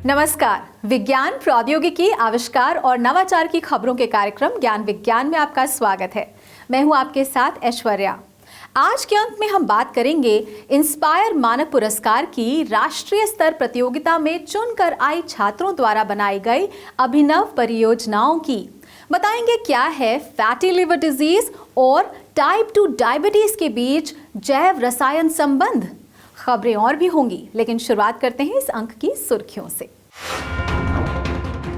नमस्कार। विज्ञान, प्रौद्योगिकी, आविष्कार और नवाचार की खबरों के कार्यक्रम ज्ञान विज्ञान में आपका स्वागत है। मैं हूं आपके साथ ऐश्वर्या। आज के अंक में हम बात करेंगे इंस्पायर मानव पुरस्कार की राष्ट्रीय स्तर प्रतियोगिता में चुनकर आई छात्रों द्वारा बनाई गई अभिनव परियोजनाओं की। बताएंगे क्या है फैटी लिवर डिजीज और टाइप 2 डायबिटीज के बीच जैव रसायन संबंध। खबरें और भी होंगी, लेकिन शुरुआत करते हैं इस अंक की सुर्खियों से।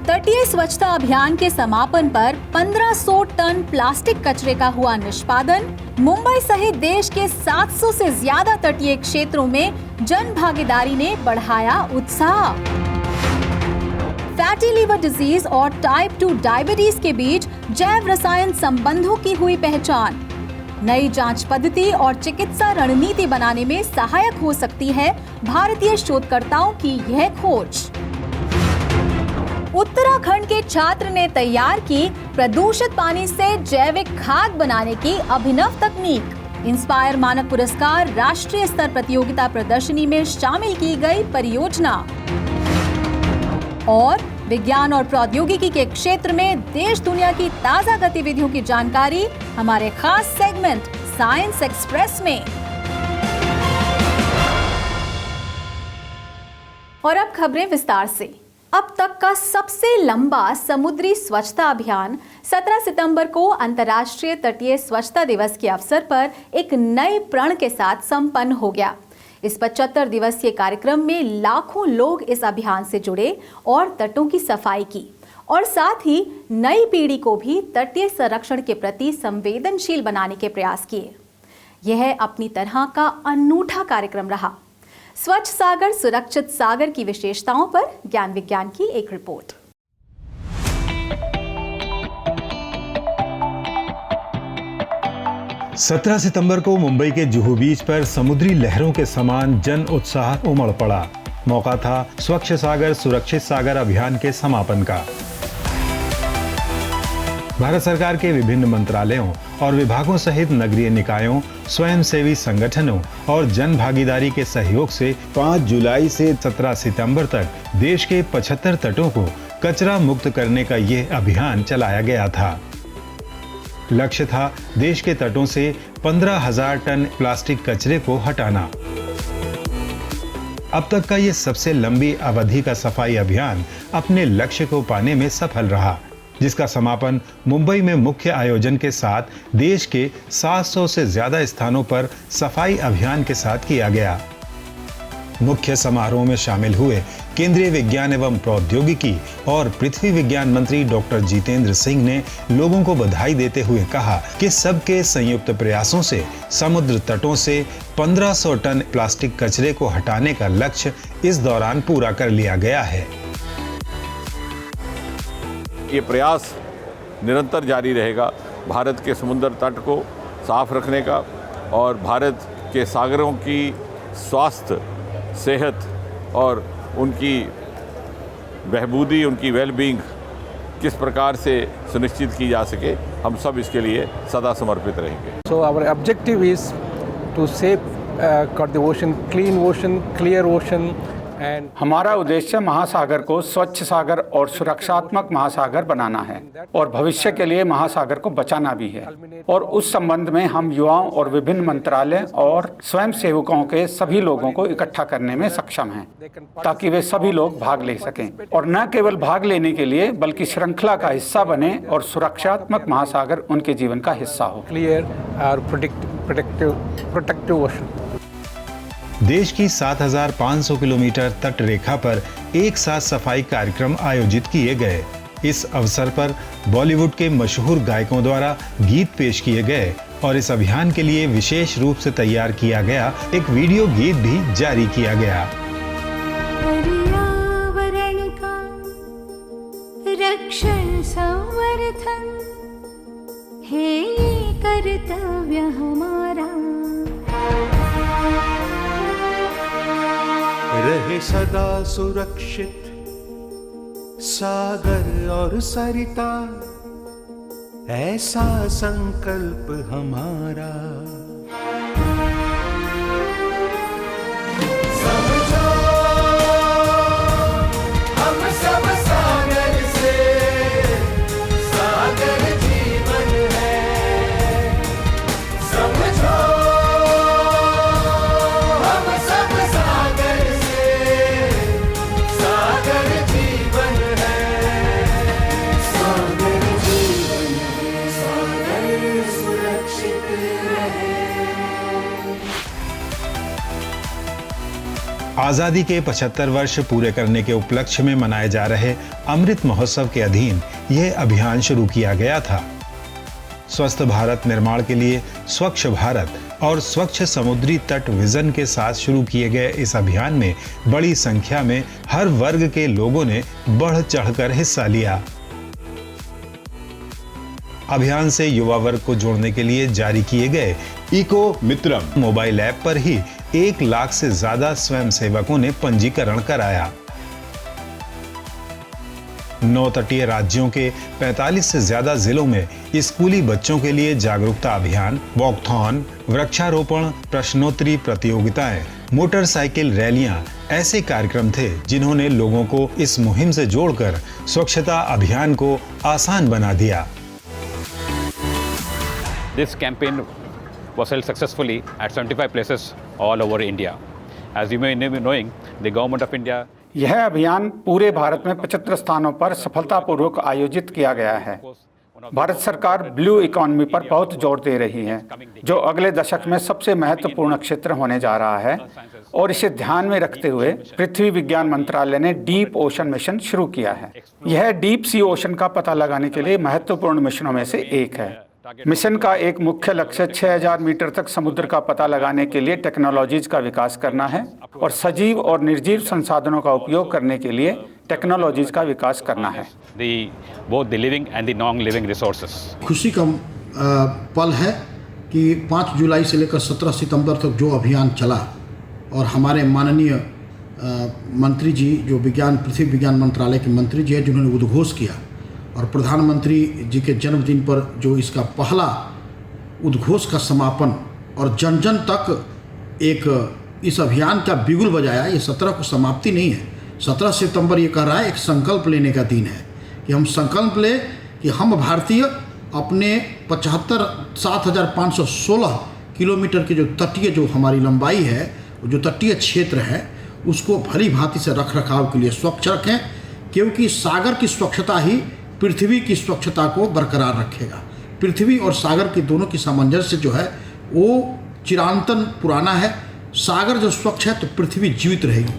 तटीय स्वच्छता अभियान के समापन पर 1500 टन प्लास्टिक कचरे का हुआ निष्पादन। मुंबई सहित देश के 700 से ज्यादा तटीय क्षेत्रों में जन भागीदारी ने बढ़ाया उत्साह। फैटी लिवर डिजीज और टाइप 2 डायबिटीज के बीच जैव रसायन संबंधों की हुई पहचान। नई जांच पद्धति और चिकित्सा रणनीति बनाने में सहायक हो सकती है भारतीय शोधकर्ताओं की यह खोज। उत्तराखंड के छात्र ने तैयार की प्रदूषित पानी से जैविक खाद बनाने की अभिनव तकनीक। इंस्पायर मानव पुरस्कार राष्ट्रीय स्तर प्रतियोगिता प्रदर्शनी में शामिल की गई परियोजना। और विज्ञान और प्रौद्योगिकी के क्षेत्र में देश दुनिया की ताजा गतिविधियों की जानकारी हमारे खास सेगमेंट साइंस एक्सप्रेस में। और अब खबरें विस्तार से। अब तक का सबसे लंबा समुद्री स्वच्छता अभियान 17 सितंबर को अंतर्राष्ट्रीय तटीय स्वच्छता दिवस के अवसर पर एक नए प्रण के साथ संपन्न हो गया। इस 75 दिवसीय कार्यक्रम में लाखों लोग इस अभियान से जुड़े और तटों की सफाई की और साथ ही नई पीढ़ी को भी तटीय संरक्षण के प्रति संवेदनशील बनाने के प्रयास किए। यह अपनी तरह का अनूठा कार्यक्रम रहा। स्वच्छ सागर सुरक्षित सागर की विशेषताओं पर ज्ञान विज्ञान की एक रिपोर्ट। सत्रह सितंबर को मुंबई के जुहू बीच पर समुद्री लहरों के समान जन उत्साह उमड़ पड़ा। मौका था स्वच्छ सागर सुरक्षित सागर अभियान के समापन का। भारत सरकार के विभिन्न मंत्रालयों और विभागों सहित नगरीय निकायों, स्वयंसेवी संगठनों और जन भागीदारी के सहयोग से 5 जुलाई से 17 सितंबर तक देश के 75 तटों को कचरा मुक्त करने का यह अभियान चलाया गया था। लक्ष्य था देश के तटों से 15,000 टन प्लास्टिक कचरे को हटाना। अब तक का ये सबसे लंबी अवधि का सफाई अभियान अपने लक्ष्य को पाने में सफल रहा, जिसका समापन मुंबई में मुख्य आयोजन के साथ देश के 700 से ज्यादा स्थानों पर सफाई अभियान के साथ किया गया। मुख्य समारोह में शामिल हुए केंद्रीय विज्ञान एवं प्रौद्योगिकी और पृथ्वी विज्ञान मंत्री डॉक्टर जितेंद्र सिंह ने लोगों को बधाई देते हुए कहा कि सबके संयुक्त प्रयासों से समुद्र तटों से 1500 टन प्लास्टिक कचरे को हटाने का लक्ष्य इस दौरान पूरा कर लिया गया है। ये प्रयास निरंतर जारी रहेगा भारत के समुद्र तट को साफ रखने का और भारत के सागरों की स्वास्थ्य, सेहत और उनकी बहबूदी, उनकी वेलबींग किस प्रकार से सुनिश्चित की जा सके, हम सब इसके लिए सदा समर्पित रहेंगे। So our objective is to safeguard the ocean, clean ocean, clear ocean and हमारा उद्देश्य महासागर को स्वच्छ सागर और सुरक्षात्मक महासागर बनाना है और भविष्य के लिए महासागर को बचाना भी है। और उस संबंध में हम युवाओं और विभिन्न मंत्रालय और स्वयं सेवकों के सभी लोगों को इकट्ठा करने में सक्षम हैं, ताकि वे सभी लोग भाग ले सकें और न केवल भाग लेने के लिए बल्कि श्रृंखला का हिस्सा बने और सुरक्षात्मक महासागर उनके जीवन का हिस्सा हो। clear or protective ocean. देश की 7,500 किलोमीटर तट रेखा पर एक साथ सफाई कार्यक्रम आयोजित किए गए। इस अवसर पर बॉलीवुड के मशहूर गायकों द्वारा गीत पेश किए गए और इस अभियान के लिए विशेष रूप से तैयार किया गया एक वीडियो गीत भी जारी किया गया। पर्यावरण का रक्षण संवर्धन है ये कर्तव्य हमारा। रहे सदा सुरक्षित सागर और सरिता, ऐसा संकल्प हमारा। समझो आजादी के 75 वर्ष पूरे करने के उपलक्ष्य में मनाए जा रहे अमृत महोत्सव के अधीन यह अभियान शुरू किया गया था। स्वस्थ भारत निर्माण के लिए स्वच्छ भारत और स्वच्छ समुद्री तट विजन के साथ शुरू किए गए इस अभियान में बड़ी संख्या में हर वर्ग के लोगों ने बढ़ चढ़कर हिस्सा लिया। अभियान से युवा वर्ग को जोड़ने के लिए जारी किए गए इको मित्रम मोबाइल ऐप पर ही 1 लाख से ज्यादा स्वयंसेवकों ने पंजीकरण कराया। 9 तटीय राज्यों के 45 से ज्यादा जिलों में स्कूली बच्चों के लिए जागरूकता अभियान, वॉकथॉन, वृक्षारोपण, प्रश्नोत्तरी प्रतियोगिताएं, मोटरसाइकिल रैलियां ऐसे कार्यक्रम थे जिन्होंने लोगों को इस मुहिम से जोड़कर स्वच्छता अभियान को आसान बना दिया। This campaign was held successfully at 75 places all over India. As you may be knowing, the government of India यह अभियान पूरे भारत में 75 स्थानों पर सफलतापूर्वक आयोजित किया गया है। भारत सरकार ब्लू इकोनॉमी पर बहुत जोर दे रही है, जो अगले दशक में सबसे महत्वपूर्ण क्षेत्र होने जा रहा है, और इसे ध्यान में रखते हुए पृथ्वी विज्ञान मंत्रालय ने डीप ओशन मिशन शुरू किया है। यह डीप सी ओशन का पता लगाने के लिए महत्वपूर्ण मिशनों में से एक है। मिशन का एक मुख्य लक्ष्य 6000 मीटर तक समुद्र का पता लगाने के लिए टेक्नोलॉजीज का विकास करना है और सजीव और निर्जीव संसाधनों का उपयोग करने के लिए टेक्नोलॉजीज का विकास करना है। both the living and the non-living resources. खुशी का पल है कि 5 जुलाई से लेकर 17 सितंबर तक जो अभियान चला और हमारे माननीय मंत्री जी जो पृथ्वी विज्ञान मंत्रालय के मंत्री जी हैं जिन्होंने उद्घोष किया, और प्रधानमंत्री जी के जन्मदिन पर जो इसका पहला उद्घोष का समापन और जन जन तक एक इस अभियान का बिगुल बजाया। ये 17 को समाप्ति नहीं है, 17 सितंबर ये कह रहा है एक संकल्प लेने का दिन है कि हम संकल्प लें कि हम भारतीय अपने 7,516 किलोमीटर की जो तटीय जो हमारी लंबाई है, जो तटीय क्षेत्र है, उसको भली भांति से रख रखाव के लिए स्वच्छ रखें, क्योंकि सागर की स्वच्छता ही पृथ्वी की स्वच्छता को बरकरार रखेगा। पृथ्वी और सागर के दोनों की सामंजस्य जो है वो चिरांतन पुराना है। सागर जो स्वच्छ है तो पृथ्वी जीवित रहेगी।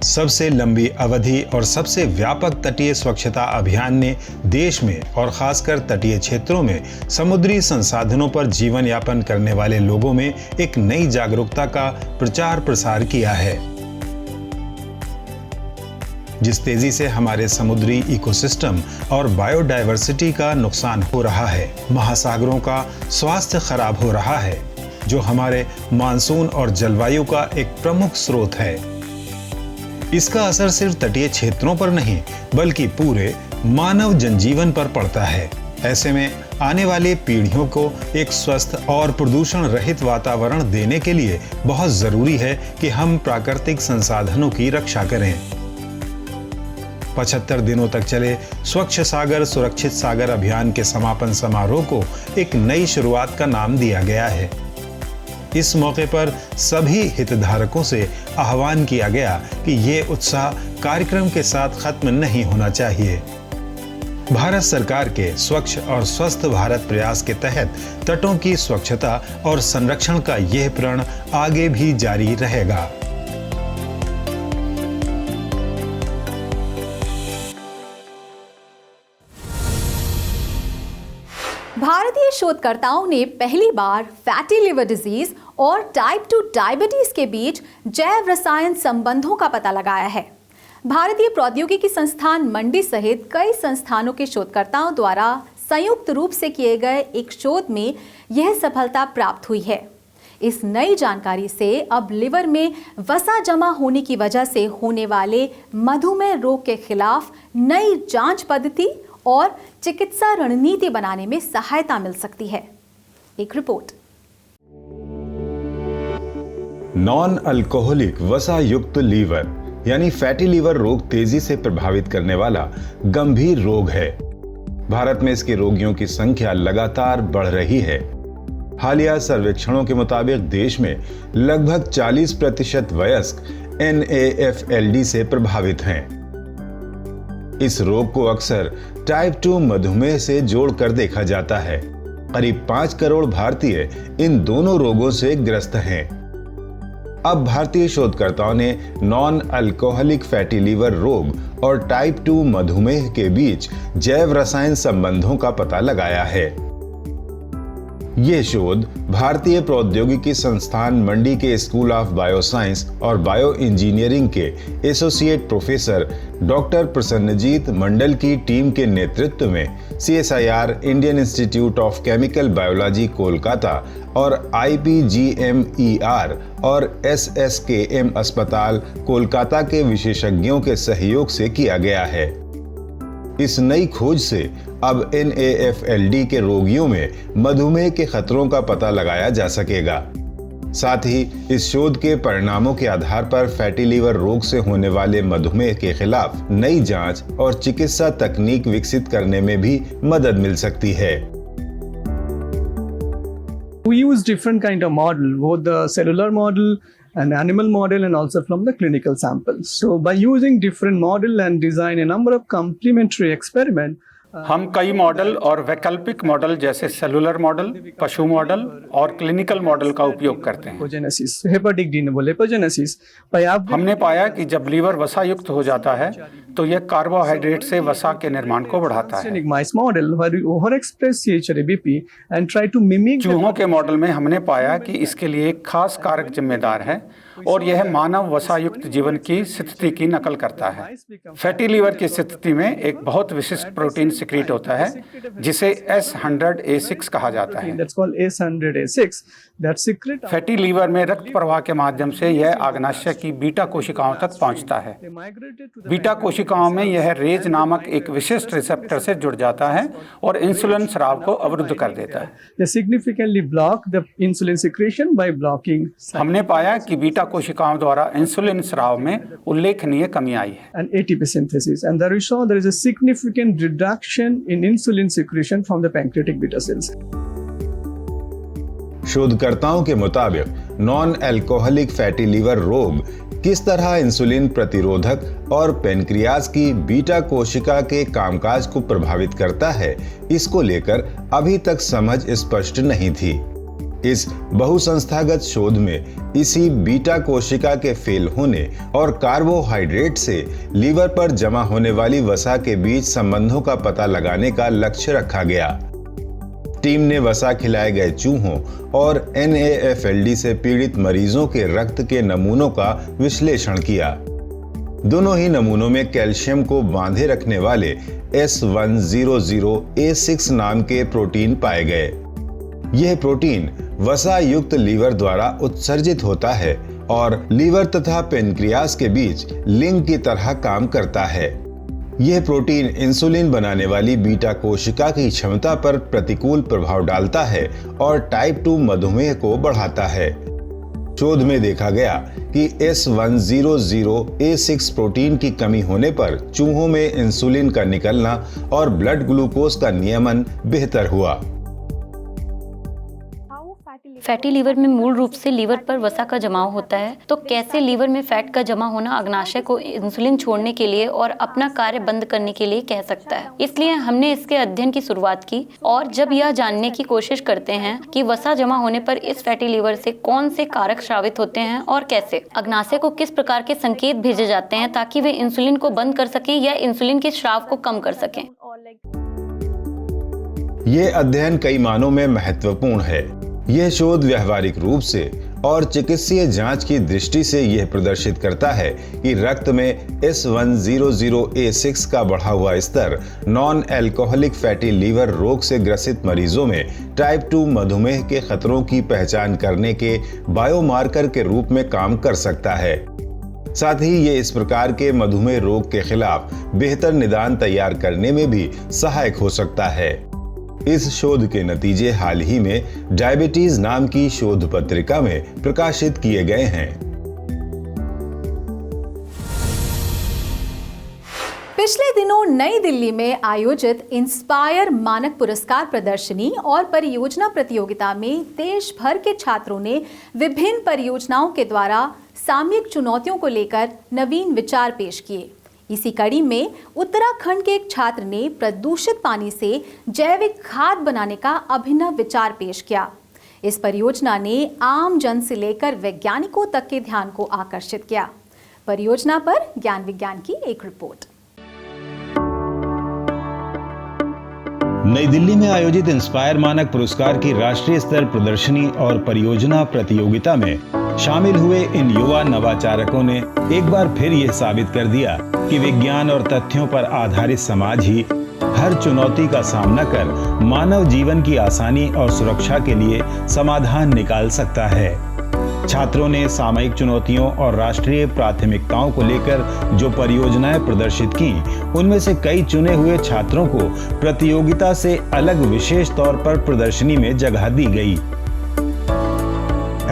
सबसे लंबी अवधि और सबसे व्यापक तटीय स्वच्छता अभियान ने देश में और खासकर तटीय क्षेत्रों में समुद्री संसाधनों पर जीवन यापन करने वाले लोगों में एक नई जागरूकता का प्रचार प्रसार किया है। जिस तेजी से हमारे समुद्री इकोसिस्टम और बायोडायवर्सिटी का नुकसान हो रहा है, महासागरों का स्वास्थ्य खराब हो रहा है, जो हमारे मानसून और जलवायु का एक प्रमुख स्रोत है। इसका असर सिर्फ तटीय क्षेत्रों पर नहीं बल्कि पूरे मानव जनजीवन पर पड़ता है। ऐसे में आने वाली पीढ़ियों को एक स्वस्थ और प्रदूषण रहित वातावरण देने के लिए बहुत जरूरी है कि हम प्राकृतिक संसाधनों की रक्षा करें। 75 दिनों तक चले स्वच्छ सागर सुरक्षित सागर अभियान के समापन समारोह को एक नई शुरुआत का नाम दिया गया है। इस मौके पर सभी हितधारकों से आह्वान किया गया कि ये उत्साह कार्यक्रम के साथ खत्म नहीं होना चाहिए। भारत सरकार के स्वच्छ और स्वस्थ भारत प्रयास के तहत तटों की स्वच्छता और संरक्षण का यह प्रण आगे भी जारी रहेगा। भारतीय शोधकर्ताओं ने पहली बार फैटी लिवर डिजीज और टाइप 2 डायबिटीज के बीच जैव रसायन संबंधों का पता लगाया है। भारतीय प्रौद्योगिकी संस्थान मंडी सहित कई संस्थानों के शोधकर्ताओं द्वारा संयुक्त रूप से किए गए एक शोध में यह सफलता प्राप्त हुई है। इस नई जानकारी से अब लिवर में वसा जमा होने की वजह से होने वाले मधुमेह रोग के खिलाफ नई जांच पद्धति और चिकित्सा रणनीति बनाने में सहायता मिल सकती है। एक रिपोर्ट। नॉन अल्कोहलिक वसा युक्त लीवर यानी फैटी लीवर रोग तेजी से प्रभावित करने वाला गंभीर रोग है। भारत में इसके रोगियों की संख्या लगातार बढ़ रही है। हालिया सर्वेक्षणों के मुताबिक देश में लगभग 40% वयस्क NAFLD से प्रभावित हैं। इस रोग को अक्सर टाइप 2 मधुमेह से जोड़कर देखा जाता है। करीब 5 करोड़ भारतीय इन दोनों रोगों से ग्रस्त हैं। अब भारतीय शोधकर्ताओं ने नॉन अल्कोहलिक फैटी लीवर रोग और टाइप 2 मधुमेह के बीच जैव रसायन संबंधों का पता लगाया है। ये शोध भारतीय प्रौद्योगिकी संस्थान मंडी के स्कूल ऑफ बायोसाइंस और बायो इंजीनियरिंग के एसोसिएट प्रोफेसर डॉक्टर प्रसन्नजीत मंडल की टीम के नेतृत्व में CSIR Indian institute of chemical biology Kolkata और IPGMER और SSKM अस्पताल कोलकाता के विशेषज्ञों के सहयोग से किया गया है। इस नई खोज से अब NAFLD के रोगियों में मधुमेह के खतरों का पता लगाया जा सकेगा। साथ ही इस शोध के परिणामों के आधार पर फैटी लीवर रोग से होने वाले मधुमेह के खिलाफ नई जांच और चिकित्सा तकनीक विकसित करने में भी मदद मिल सकती है। We use different kind of model, both the cellular model and animal model and also from the clinical samples. So by using different model and design a number of complementary experiment, हम कई model और वैकल्पिक model जैसे cellular model, पशु model और clinical model का उपयोग करते हैं। lipogenesis, hepatic de novo lipogenesis. हमने पाया कि जब लीवर वसा युक्त हो जाता है तो यह कार्बोहाइड्रेट से वसा के निर्माण को बढ़ाता है। mice model where we overexpress CHRABP and try to mimic चूहों के मॉडल में हमने पाया कि इसके लिए एक खास कारक जिम्मेदार है और यह मानव वसा युक्त जीवन की स्थिति की नकल करता है। फैटी लीवर की स्थिति में एक बहुत विशिष्ट प्रोटीन सिक्रीट होता है जिसे S100A6 कहा जाता है। that's called S100A6 that secret fatty liver में रक्त प्रवाह के माध्यम से यह आग्नाशय की बीटा कोशिकाओं तक पहुंचता है। बीटा कोशिकाओं में यह रेज नामक एक विशिष्ट रिसेप्टर से जुड़ जाता है और इंसुलिन स्राव को अवरुद्ध कर देता है। they significantly block the insulin secretion by blocking हमने पाया कि बीटा कोशिकाओं द्वारा इंसुलिन स्राव में उल्लेखनीय कमी आई है। and ATP synthesis, and there we saw there is a significant reduction in insulin secretion from the pancreatic beta cells. शोधकर्ताओं के मुताबिक नॉन अल्कोहलिक फैटी लीवर रोग किस तरह इंसुलिन प्रतिरोधक और पेनक्रियाज की बीटा कोशिका के कामकाज को प्रभावित करता है, इसको लेकर अभी तक समझ स्पष्ट नहीं थी। इस बहुसंस्थागत शोध में इसी बीटा कोशिका के फेल होने और कार्बोहाइड्रेट से लीवर पर जमा होने वाली वसा के बीच संबंधों का पता लगाने का लक्ष्य रखा गया। टीम ने वसा खिलाए गए चूहों और NAFLD से पीड़ित मरीजों के रक्त के नमूनों का विश्लेषण किया। दोनों ही नमूनों में कैल्शियम को बांधे रखने वाले S100A6 नाम के प्रोटीन पाए गए। यह प्रोटीन वसा युक्त लीवर द्वारा उत्सर्जित होता है और लीवर तथा पेनक्रियास के बीच लिंक की तरह काम करता है। यह प्रोटीन इंसुलिन बनाने वाली बीटा कोशिका की क्षमता पर प्रतिकूल प्रभाव डालता है और टाइप 2 मधुमेह को बढ़ाता है। शोध में देखा गया कि S100A6 प्रोटीन की कमी होने पर चूहों में इंसुलिन का निकलना और ब्लड ग्लूकोज का नियमन बेहतर हुआ। फैटी लीवर में मूल रूप से लीवर पर वसा का जमाव होता है, तो कैसे लीवर में फैट का जमा होना अग्नाशय को इंसुलिन छोड़ने के लिए और अपना कार्य बंद करने के लिए कह सकता है। इसलिए हमने इसके अध्ययन की शुरुआत की और जब यह जानने की कोशिश करते हैं कि वसा जमा होने पर इस फैटी लीवर से कौन से कारक स्रावित होते हैं और कैसे अग्नाशय को किस प्रकार के संकेत भेजे जाते हैं ताकि वे इंसुलिन को बंद कर सकें या इंसुलिन के स्राव को कम कर सकें। ये अध्ययन कई मानों में महत्वपूर्ण है। यह शोध व्यवहारिक रूप से और चिकित्सीय जांच की दृष्टि से यह प्रदर्शित करता है कि रक्त में S100A6 का बढ़ा हुआ स्तर नॉन अल्कोहलिक फैटी लीवर रोग से ग्रसित मरीजों में टाइप 2 मधुमेह के खतरों की पहचान करने के बायोमार्कर के रूप में काम कर सकता है। साथ ही ये इस प्रकार के मधुमेह रोग के खिलाफ बेहतर निदान तैयार करने में भी सहायक हो सकता है। इस शोध के नतीजे हाल ही में डायबिटीज नाम की शोध पत्रिका में प्रकाशित किए गए हैं। पिछले दिनों नई दिल्ली में आयोजित इंस्पायर मानक पुरस्कार प्रदर्शनी और परियोजना प्रतियोगिता में देश भर के छात्रों ने विभिन्न परियोजनाओं के द्वारा सामयिक चुनौतियों को लेकर नवीन विचार पेश किए। इसी कड़ी में उत्तराखंड के एक छात्र ने प्रदूषित पानी से जैविक खाद बनाने का अभिनव विचार पेश किया। इस परियोजना ने आम जन से लेकर वैज्ञानिकों तक के ध्यान को आकर्षित किया। परियोजना पर ज्ञान विज्ञान की एक रिपोर्ट। नई दिल्ली में आयोजित इंस्पायर मानक पुरस्कार की राष्ट्रीय स्तर प्रदर्शनी और परियोजना प्रतियोगिता में शामिल हुए इन युवा नवाचारकों ने एक बार फिर यह साबित कर दिया कि विज्ञान और तथ्यों पर आधारित समाज ही हर चुनौती का सामना कर मानव जीवन की आसानी और सुरक्षा के लिए समाधान निकाल सकता है। छात्रों ने सामयिक चुनौतियों और राष्ट्रीय प्राथमिकताओं को लेकर जो परियोजनाएं प्रदर्शित की, उनमें से कई चुने हुए छात्रों को प्रतियोगिता से अलग विशेष तौर पर प्रदर्शनी में जगह दी गई।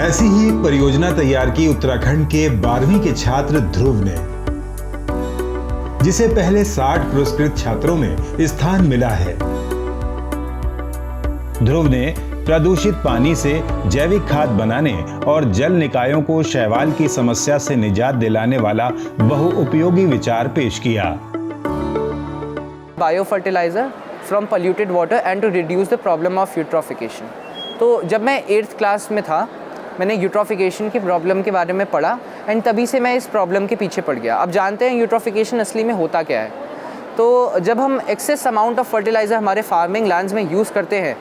ऐसी ही एक परियोजना तैयार की उत्तराखंड के 12वीं के छात्र ध्रुव ने, जिसे पहले 60 पुरस्कृत छात्रों में स्थान मिला है। ध्रुव ने प्रदूषित पानी से जैविक खाद बनाने और जल निकायों को शैवाल की समस्या से निजात दिलाने वाला बहुउपयोगी विचार पेश किया। Bio fertiliser from polluted water and to reduce the problem of eutrophication. तो जब मैं 8th क्लास में था, मैंने यूट्रोफिकेशन की प्रॉब्लम के बारे में पढ़ा एंड तभी से मैं इस प्रॉब्लम के पीछे पड़ गया। अब जानते हैं यूट्रोफिकेशन असली में होता क्या है। तो जब हम एक्सेस अमाउंट ऑफ फर्टिलाइज़र हमारे फार्मिंग लैंड्स में यूज़ करते हैं,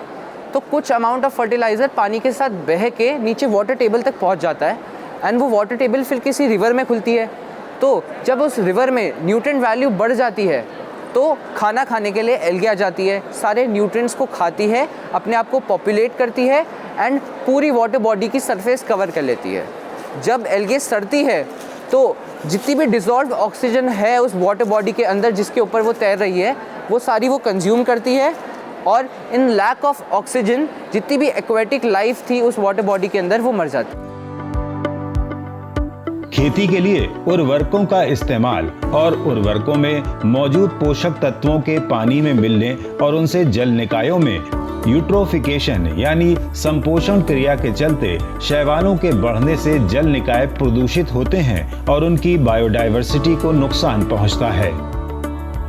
तो कुछ अमाउंट ऑफ फर्टिलाइज़र पानी के साथ बह के नीचे वाटर टेबल तक पहुंच जाता है एंड वो वाटर टेबल फिर किसी रिवर में खुलती है। तो जब उस रिवर में न्यूट्रिएंट वैल्यू बढ़ जाती है तो खाना खाने के लिए एल्गे आ जाती है, सारे न्यूट्रिएंट्स को खाती है, अपने आप को पॉपुलेट करती है एंड पूरी वाटर बॉडी की सरफेस कवर कर लेती है। जब एल्गे सड़ती है तो जितनी भी डिसॉल्व्ड ऑक्सीजन है उस वाटर बॉडी के अंदर जिसके ऊपर वो तैर रही है, वो सारी वो कंज्यूम करती है और इन लैक ऑफ ऑक्सीजन जितनी भी एक्वेटिक लाइफ थी उस वाटर बॉडी के अंदर वो मर जाती। खेती के लिए उर्वरकों का इस्तेमाल और उर्वरकों में मौजूद पोषक तत्वों के पानी में मिलने और उनसे जल निकायों में यूट्रोफिकेशन यानी संपोषण क्रिया के चलते शैवालों के बढ़ने से जल निकाय प्रदूषित होते हैं और उनकी बायोडायवर्सिटी को नुकसान पहुंचता है।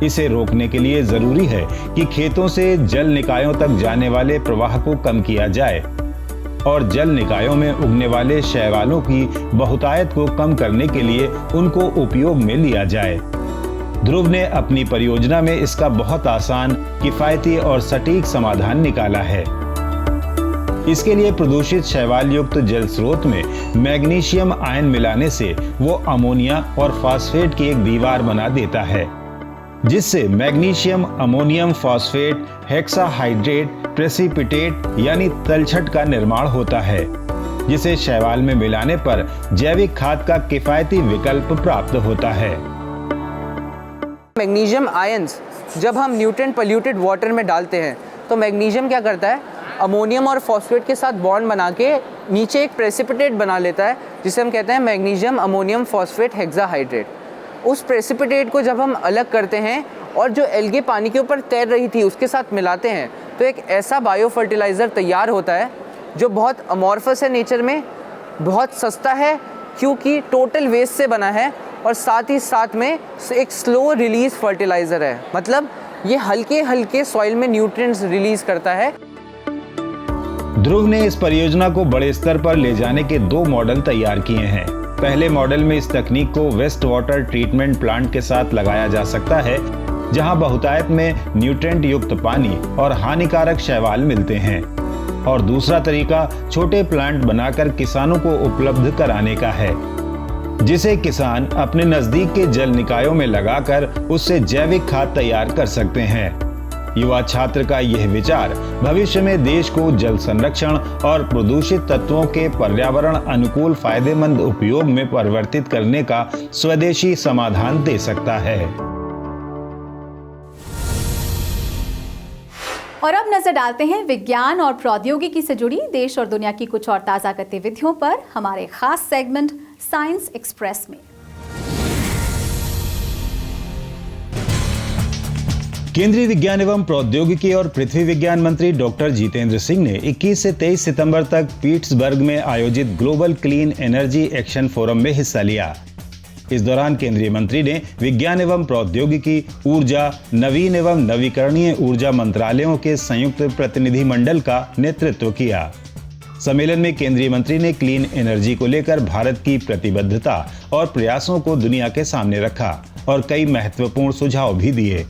इसे रोकने के लिए जरूरी है कि खेतों से जल निकायों तक जाने वाले प्रवाह को कम किया जाए और जल निकायों में उगने वाले शैवालों की बहुतायत को कम करने के लिए उनको उपयोग में लिया जाए। ध्रुव ने अपनी परियोजना में इसका बहुत आसान, किफायती और सटीक समाधान निकाला है। इसके लिए प्रदूषित शैवाल युक्त जल स्रोत में मैग्नीशियम आयन मिलाने से वो अमोनिया और फास्फेट की एक दीवार बना देता है, जिससे magnesium ammonium phosphate hexahydrate precipitate यानी तलछट का निर्माण होता है, जिसे शैवाल में मिलाने पर जैविक खाद का किफायती विकल्प प्राप्त होता है। मैग्नीशियम आयंस जब हम न्यूट्रिएंट पोल्यूटेड वाटर में डालते हैं तो मैग्नीशियम क्या करता है, अमोनियम और फॉस्फेट के साथ बॉन्ड बना के नीचे एक प्रेसिपिटेट बना लेता है, जिसे हम कहते हैं मैग्नीशियम अमोनियम फॉस्फेट हेक्साहाइड्रेट। उस प्रेसिपिटेट को जब हम अलग करते हैं और जो एल्गे पानी के ऊपर तैर रही थी उसके साथ मिलाते हैं तो एक ऐसा बायो फर्टिलाइज़र तैयार होता है जो बहुत अमॉर्फस है नेचर में, बहुत सस्ता है क्योंकि टोटल वेस्ट से बना है और साथ ही साथ में एक स्लो रिलीज फर्टिलाइज़र है। मतलब ये हल्के हल्के सॉइल में न्यूट्रिएंट्स रिलीज करता है। ध्रुव ने इस परियोजना को बड़े स्तर पर ले जाने के 2 मॉडल तैयार किए हैं। पहले मॉडल में इस तकनीक को वेस्ट वाटर ट्रीटमेंट प्लांट के साथ लगाया जा सकता है, जहां बहुतायत में न्यूट्रिएंट युक्त पानी और हानिकारक शैवाल मिलते हैं, और दूसरा तरीका छोटे प्लांट बनाकर किसानों को उपलब्ध कराने का है, जिसे किसान अपने नजदीक के जल निकायों में लगाकर उससे जैविक खाद तैयार कर सकते हैं। युवा छात्र का यह विचार भविष्य में देश को जल संरक्षण और प्रदूषित तत्वों के पर्यावरण अनुकूल फायदेमंद उपयोग में परिवर्तित करने का स्वदेशी समाधान दे सकता है। और अब नजर डालते हैं विज्ञान और प्रौद्योगिकी से जुड़ी देश और दुनिया की कुछ और ताजा गतिविधियों पर हमारे खास सेगमेंट साइंस एक्सप्रेस में। केंद्रीय विज्ञान एवं प्रौद्योगिकी और पृथ्वी विज्ञान मंत्री डॉक्टर जितेंद्र सिंह ने 21 से 23 सितंबर तक पीट्सबर्ग में आयोजित global clean energy action forum में हिस्सा लिया। इस दौरान केंद्रीय मंत्री ने विज्ञान एवं प्रौद्योगिकी, ऊर्जा, नवीन एवं नवीकरणीय ऊर्जा मंत्रालयों के संयुक्त प्रतिनिधिमंडल का नेतृत्व किया। सम्मेलन में केंद्रीय मंत्री ने क्लीन एनर्जी को लेकर भारत की प्रतिबद्धता और प्रयासों को दुनिया के सामने रखा और कई महत्वपूर्ण सुझाव भी दिए।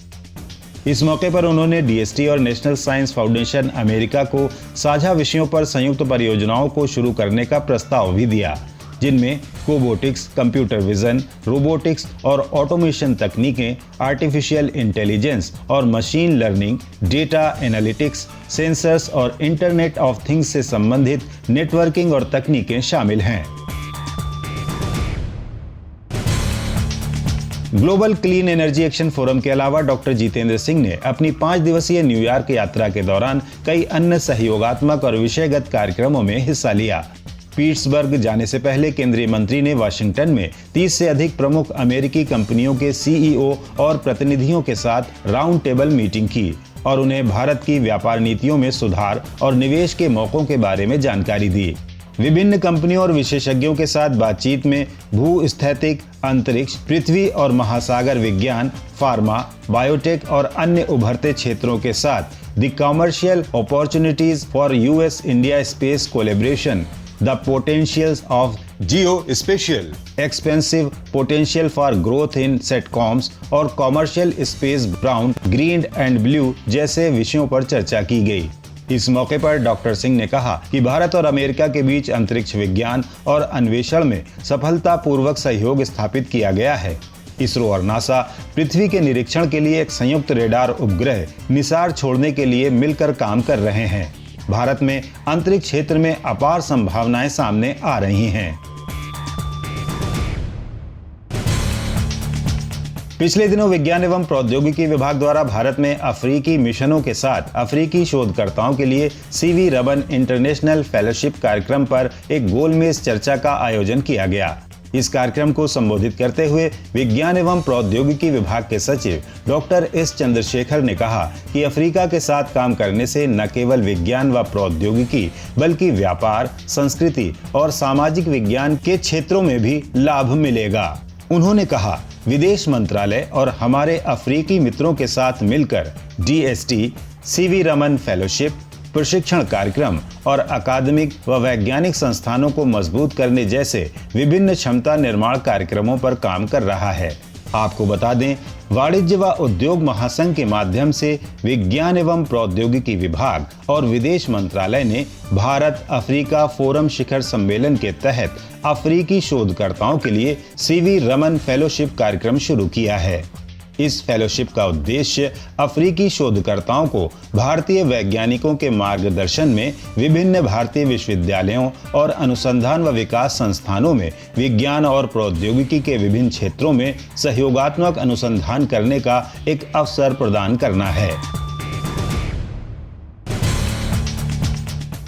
इस मौके पर उन्होंने डीएसटी और नेशनल साइंस फाउंडेशन अमेरिका को साझा विषयों पर संयुक्त परियोजनाओं को शुरू करने का प्रस्ताव भी दिया, जिनमें कोबोटिक्स, कंप्यूटर विजन, रोबोटिक्स और ऑटोमेशन तकनीकें, आर्टिफिशियल इंटेलिजेंस और machine learning, data analytics, sensors और इंटरनेट ऑफ थिंग्स से संबंधित नेटवर्किंग और तकनीकें शामिल हैं। Global clean energy action forum के अलावा डॉक्टर जितेंद्र सिंह ने अपनी 5 दिवसीय न्यूयॉर्क यात्रा के दौरान कई अन्य सहयोगात्मक और विषयगत कार्यक्रमों में हिस्सा लिया। पीट्सबर्ग जाने से पहले केंद्रीय मंत्री ने वाशिंगटन में 30 से अधिक प्रमुख अमेरिकी कंपनियों के सीईओ और प्रतिनिधियों के साथ राउंड टेबल मीटिंग की और उन्हें भारत की व्यापार नीतियों में सुधार और निवेश के मौकों के बारे में जानकारी दी। विभिन्न कंपनियों और विशेषज्ञों के साथ बातचीत में भूस्थैतिक, अंतरिक्ष, पृथ्वी और महासागर विज्ञान, फार्मा, बायोटेक और अन्य उभरते क्षेत्रों के साथ the commercial opportunities for US India space collaboration, the potentials of geospatial expansive potential for growth in SATCOMs और commercial space brown, green and blue जैसे विषयों पर चर्चा की गई। इस मौके पर डॉक्टर सिंह ने कहा कि भारत और अमेरिका के बीच अंतरिक्ष विज्ञान और अन्वेषण में सफलतापूर्वक सहयोग स्थापित किया गया है। इसरो और नासा पृथ्वी के निरीक्षण के लिए एक संयुक्त रेडार उपग्रह निसार छोड़ने के लिए मिलकर काम कर रहे हैं। भारत में अंतरिक्ष क्षेत्र में अपार संभावनाएं सामने आ रही हैं। पिछले दिनों विज्ञान एवं प्रौद्योगिकी विभाग द्वारा भारत में अफ्रीकी मिशनों के साथ अफ्रीकी शोधकर्ताओं के लिए सीवी रमन इंटरनेशनल फेलोशिप कार्यक्रम पर एक गोलमेज चर्चा का आयोजन किया गया। इस कार्यक्रम को संबोधित करते हुए विज्ञान एवं प्रौद्योगिकी विभाग के सचिव डॉक्टर एस चंद्रशेखर ने कहा कि अफ्रीका के साथ काम करने से न केवल विज्ञान व प्रौद्योगिकी बल्कि व्यापार, संस्कृति और सामाजिक विज्ञान के क्षेत्रों में भी लाभ मिलेगा। उन्होंने कहा, विदेश मंत्रालय और हमारे अफ्रीकी मित्रों के साथ मिलकर डीएसटी, सीवी रमन फेलोशिप, प्रशिक्षण कार्यक्रम और अकादमिक व वैज्ञानिक संस्थानों को मजबूत करने जैसे विभिन्न क्षमता निर्माण कार्यक्रमों पर काम कर रहा है। आपको बता दें, वाणिज्य व उद्योग महासंघ के माध्यम से विज्ञान एवं प्रौद्योगिकी विभाग और विदेश मंत्रालय ने भारत अफ्रीका फोरम शिखर सम्मेलन के तहत अफ्रीकी शोधकर्ताओं के लिए सीवी रमन फेलोशिप कार्यक्रम शुरू किया है। इस फेलोशिप का उद्देश्य अफ्रीकी शोधकर्ताओं को भारतीय वैज्ञानिकों के मार्गदर्शन में विभिन्न भारतीय विश्वविद्यालयों और अनुसंधान व विकास संस्थानों में विज्ञान और प्रौद्योगिकी के विभिन्न क्षेत्रों में सहयोगात्मक अनुसंधान करने का एक अवसर प्रदान करना है।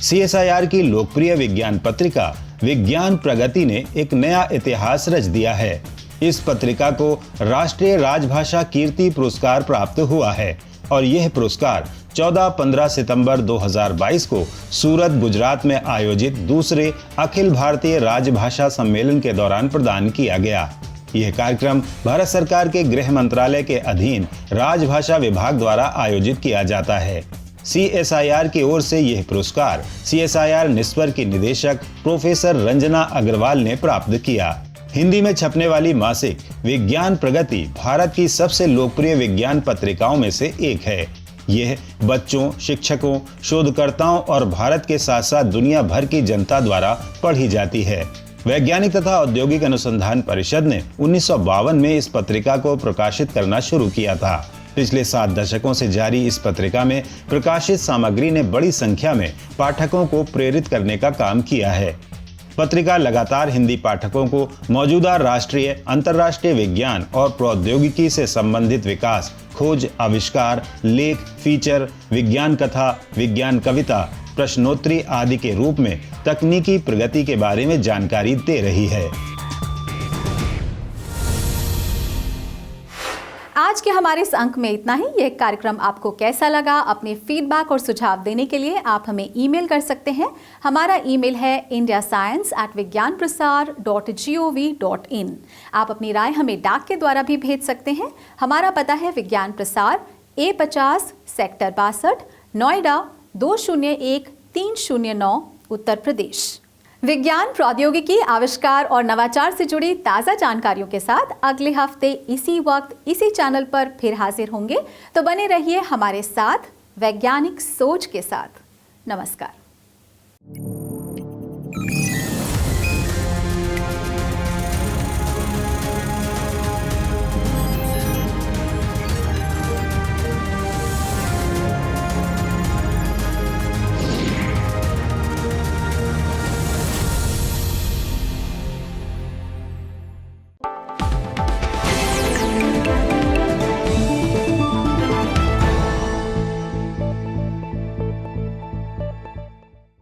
CSIR की लोकप्रिय विज्ञान पत्रिका विज्ञान प्रगति ने एक नया इतिहास रच दिया है। इस पत्रिका को राष्ट्रीय राजभाषा कीर्ति पुरस्कार प्राप्त हुआ है और यह पुरस्कार 14-15 सितंबर 2022 को सूरत, गुजरात में आयोजित दूसरे अखिल भारतीय राजभाषा सम्मेलन के दौरान प्रदान किया गया। यह कार्यक्रम भारत सरकार के गृह मंत्रालय के अधीन राजभाषा विभाग द्वारा आयोजित किया जाता है। CSIR की ओर से यह पुरस्कार CSIR निस्वर की निदेशक प्रोफेसर रंजना अग्रवाल ने प्राप्त किया। हिंदी में छपने वाली मासिक विज्ञान प्रगति भारत की सबसे लोकप्रिय विज्ञान पत्रिकाओं में से एक है। यह बच्चों, शिक्षकों, शोधकर्ताओं और भारत के साथ साथ दुनिया भर की जनता द्वारा पढ़ी जाती है। वैज्ञानिक तथा औद्योगिक अनुसंधान परिषद ने 1952 में इस पत्रिका को प्रकाशित करना शुरू किया था। पिछले 7 दशकों से जारी इस पत्रिका में प्रकाशित सामग्री ने बड़ी संख्या में पाठकों को प्रेरित करने का काम किया है। पत्रिका लगातार हिंदी पाठकों को मौजूदा राष्ट्रीय, अंतर्राष्ट्रीय विज्ञान और प्रौद्योगिकी से संबंधित विकास, खोज, आविष्कार, लेख, फीचर, विज्ञान कथा, विज्ञान कविता, प्रश्नोत्तरी आदि के रूप में तकनीकी प्रगति के बारे में जानकारी दे रही है। आज के हमारे इस अंक में इतना ही। यह कार्यक्रम आपको कैसा लगा? अपने फीडबैक और सुझाव देने के लिए आप हमें ईमेल कर सकते हैं। हमारा ईमेल है indiascience@vigyanprasar.gov.in। आप अपनी राय हमें डाक के द्वारा भी भेज सकते हैं। हमारा पता है विज्ञान प्रसार, A50, सेक्टर 62, नोएडा 201309 उत्तर प्रदेश। विज्ञान, प्रौद्योगिकी, आविष्कार और नवाचार से जुड़ी ताज़ा जानकारियों के साथ अगले हफ्ते इसी वक्त इसी चैनल पर फिर हाजिर होंगे। तो बने रहिए हमारे साथ वैज्ञानिक सोच के साथ। नमस्कार।